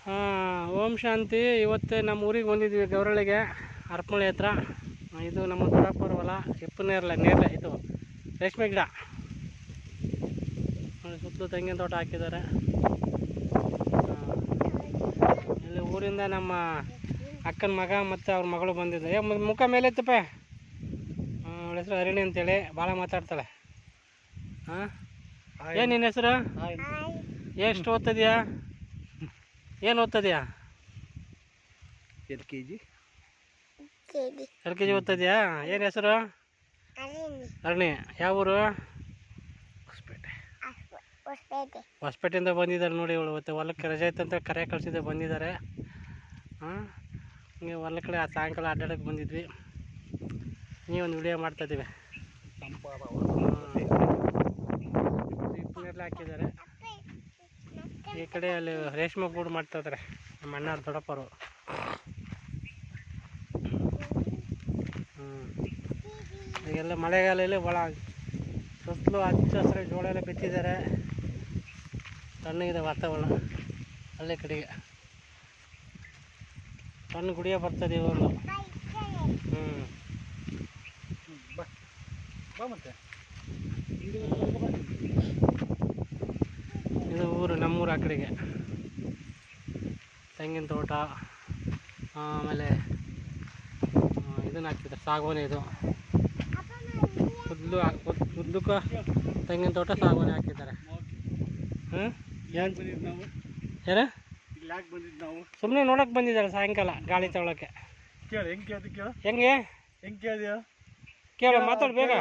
ಓಂ ಶಾಂತಿ. ಇವತ್ತು ನಮ್ಮ ಊರಿಗೆ ಬಂದಿದ್ವಿ ಗೌರಳಿಗೆ, ಹರಪನಹಳ್ಳಿ ಹತ್ರ. ಇದು ನಮ್ಮ ದೊಡ್ಡಪ್ಪರ ಹೊಲ, ನೇರಳೆ ಇದು ರೇಷ್ಮೆ ಗಿಡ. ಸುತ್ತಲೂ ತೆಂಗಿನ ತೋಟ ಹಾಕಿದ್ದಾರೆ. ಇಲ್ಲಿ ಊರಿಂದ ನಮ್ಮ ಅಕ್ಕನ ಮಗ ಮತ್ತು ಅವ್ರ ಮಗಳು ಬಂದಿದ್ದೆ. ಮುಖ ಮೇಲೆ ಎತ್ತಪ್ಪ. ಅವಳ ಹೆಸರು ಹರಿಣಿ ಅಂತೇಳಿ, ಭಾಳ ಮಾತಾಡ್ತಾಳೆ. ಹಾಂ, ಏನು ನಿನ್ನ ಹೆಸರು? ಎಷ್ಟು ಓದ್ತಿದ್ಯಾ? ಏನು ಓದ್ತದ್ಯಾ? ಎಲ್ ಕೆ ಜಿ ಓದ್ತದ್ಯಾ? ಏನು ಹೆಸರು? ಅರ್ಣಿ. ಯಾವ ಊರು? ಹೊಸಪೇಟೆಯಿಂದ ಬಂದಿದ್ದಾರೆ ನೋಡಿ. ಇವಳು ಇವತ್ತು ಹೊಲಕ್ಕೆ ರಜೆ ಇತ್ತಂತ ಕರೆ ಕಳಿಸಿದ್ದೆ, ಬಂದಿದ್ದಾರೆ. ಹಾಂ, ಹಿಂಗೆ ಹೊಲ ಕಡೆ ಸಾಯಂಕಾಲ ಅಡ್ಡಾಡಕ್ಕೆ ಬಂದಿದ್ವಿ. ನೀವೊಂದು ವಿಡಿಯೋ ಮಾಡ್ತಾಯಿದ್ದೀವಿ. ಇಪ್ಪನ್ನೆಲ್ಲ ಹಾಕಿದ್ದಾರೆ. ಈ ಕಡೆ ಅಲ್ಲಿ ರೇಷ್ಮೆ ಗೂಡು ಮಾಡ್ತಾಯಿದ್ದಾರೆ ನಮ್ಮ ಅಣ್ಣ ದೊಡ್ಡಪ್ಪರು. ಈಗೆಲ್ಲ ಮಳೆಗಾಲದಲ್ಲಿ ಭಾಳ ಸುತ್ತಲೂ ಹಚ್ಚ ಹಸಿರು ಜೋಳ ಎಲ್ಲ ಬಿತ್ತಿದ್ದಾರೆ. ತಣ್ಣಗಿದೆ ವಾತಾವರಣ. ಅಲ್ಲೇ ಕಡೆಗೆ ಸಣ್ಣ ಗುಡಿಯ ಬರ್ತದೆ ಒಂದು. ಮತ್ತೆ ಇದು ಊರು, ನಮ್ಮೂರು. ಆ ಕಡೆಗೆ ತೆಂಗಿನ ತೋಟ, ಆಮೇಲೆ ಇದನ್ನು ಹಾಕಿದ್ದಾರೆ ಸಾಗುವಾನಿ. ಇದು ಉದ್ದಕ್ಕೆ ತೆಂಗಿನ ತೋಟ, ಸಾಗುವಾನಿ ಹಾಕಿದ್ದಾರೆ. ಹಾಂ, ಯಾಕೆ ಬಂದಿದ್ದು ನಾವು? ಯಾರು? ಇಲ್ಲಿ ಯಾಕೆ ಬಂದಿದ್ದು ನಾವು? ಸುಮ್ಮನೆ ನೋಡೋಕೆ ಬಂದಿದ್ದಾರೆ ಸಾಯಂಕಾಲ ಗಾಳಿ ತಗೊಳಕ್ಕೆ. ಕೇಳು, ಹೆಂಗೆ ಕೇಳ್ದು ಕೇಳು. ಹೆಂಗೆ ಕೇಳಿದ್ಯಾ? ಕೇಳು, ಮಾತಾಡು ಬೇಗ.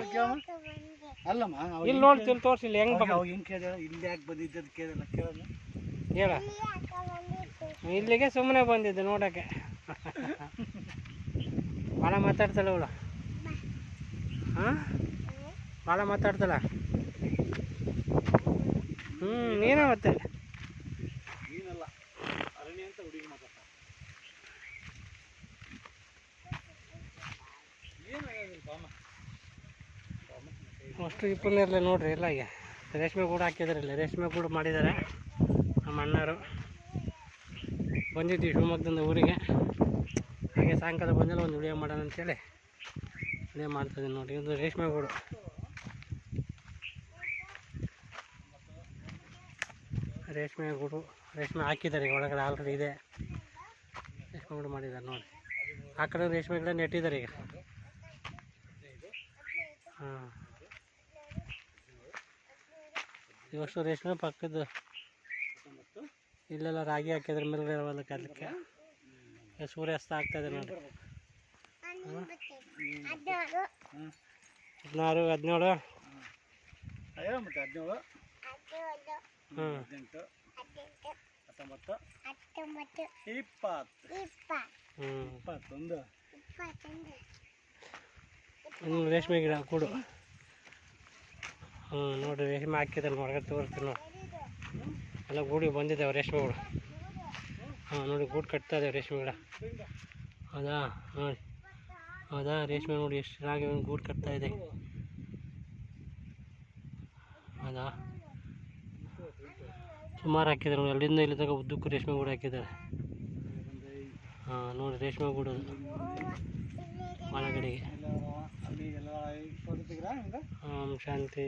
ಅಲ್ಲಮ್ಮ, ಇಲ್ಲಿ ನೋಡ್ತೀನಿ, ತೋರಿಸಿಲ್ಲ ಹೆಂಗೆ ಬಗ್ಗೆ. ಹೆಂಗೆ ಕೇಳಿದ? ಇಲ್ಲಿ ಯಾಕೆ ಬಂದಿದ್ದು ಅಂತ ಕೇಳಿಲ್ಲ. ಕೇಳೋಣ ಹೇಳ. ಇಲ್ಲಿಗೆ ಸುಮ್ಮನೆ ಬಂದಿದ್ದು ನೋಡೋಕ್ಕೆ. ಭಾಳ ಮಾತಾಡ್ತಾಳೆ ಅವಳು. ಹಾಂ, ಭಾಳ ಮಾತಾಡ್ತಾಳ. ನೀನೇ ಮತ್ತೆ. ನೀನಲ್ಲ, ಅರಣ್ಯ ಅಂತ ಹುಡುಗಿ ಮಾತಾಡ್ತಾ. ಅಷ್ಟು ಇಪ್ಪನ್ನಿರಲಿ ನೋಡ್ರಿ. ಎಲ್ಲ ಈಗ ರೇಷ್ಮೆ ಗೂಡು ಹಾಕಿದ್ದಾರೆ. ಇಲ್ಲಿ ರೇಷ್ಮೆ ಗೂಡು ಮಾಡಿದ್ದಾರೆ ನಮ್ಮ ಅಣ್ಣರು. ಬಂದಿದ್ವಿ ಶಿವಮೊಗ್ಗದಿಂದ ಊರಿಗೆ. ಹಾಗೆ ಸಾಯಂಕಾಲ ಬಂದೆಲ್ಲ ಒಂದು ವಿಡಿಯೋ ಮಾಡೋಣ ಅಂತೇಳಿ ವಿಡಿಯೋ ಮಾಡ್ತಾಯಿದ್ದೀನಿ ನೋಡಿ. ಇದು ರೇಷ್ಮೆ ಗೂಡು. ರೇಷ್ಮೆ ಗೂಡು, ರೇಷ್ಮೆ ಹಾಕಿದ್ದಾರೆ ಈಗ ಒಳಗಡೆ ಆಲ್ರೆಡಿ ಇದೆ. ರೇಷ್ಮೆ ಗೂಡು ಮಾಡಿದ್ದಾರೆ ನೋಡಿ. ಆ ಕಡೆ ರೇಷ್ಮೆ ಗಿಡ ನೆಟ್ಟಿದ್ದಾರೆ ಈಗ. ಹಾಂ, ಇವಷ್ಟು ರೇಷ್ಮೆ ಪಕ್ಕದ್ದು ಇಲ್ಲೆಲ್ಲ ರಾಗಿ ಹಾಕಿದ್ರೆ ಮೇಲ್ಗಡೆ ಹೊಲಕ್ಕೆ. ಅದಕ್ಕೆ ಸೂರ್ಯಾಸ್ತ ಆಗ್ತಾಯಿದೆ ನೋಡಿ. 16, 17, 17, 18, 19, 20, 21. ರೇಷ್ಮೆ ಗಿಡ ಕೂಡು. ನೋಡಿರಿ, ರೇಷ್ಮೆ ಹಾಕಿದ್ದಾರೆ. ಹೊರಗಡೆ ತೋರಿಸ್ತೀನಿ ನೋಡಿ. ಎಲ್ಲ ಗೂಡಿ ಬಂದಿದ್ದಾವೆ ರೇಷ್ಮೆ ಗೂಡು. ನೋಡಿ, ಗೂಡು ಕಟ್ತಾ ಇದ್ದಾವೆ ರೇಷ್ಮೆ ಗಿಡ. ಹೌದಾ? ನೋಡಿ, ಹೌದಾ? ರೇಷ್ಮೆ ನೋಡಿ ಎಷ್ಟು ಚೆನ್ನಾಗಿ ಗೂಡು ಕಟ್ತಾ ಇದೆ. ಹೌದಾ? ಸುಮಾರು ಹಾಕಿದ್ದಾರೆ ನೋಡಿ. ಅಲ್ಲಿಂದ ಇಲ್ಲಿ ತನಕ ಉದ್ದಕ್ಕೂ ರೇಷ್ಮೆ ಗೂಡು ಹಾಕಿದ್ದಾರೆ. ನೋಡಿ, ರೇಷ್ಮೆ ಗೂಡು ಒಳಗಡೆಗೆ. ಓಂ ಶಾಂತಿ.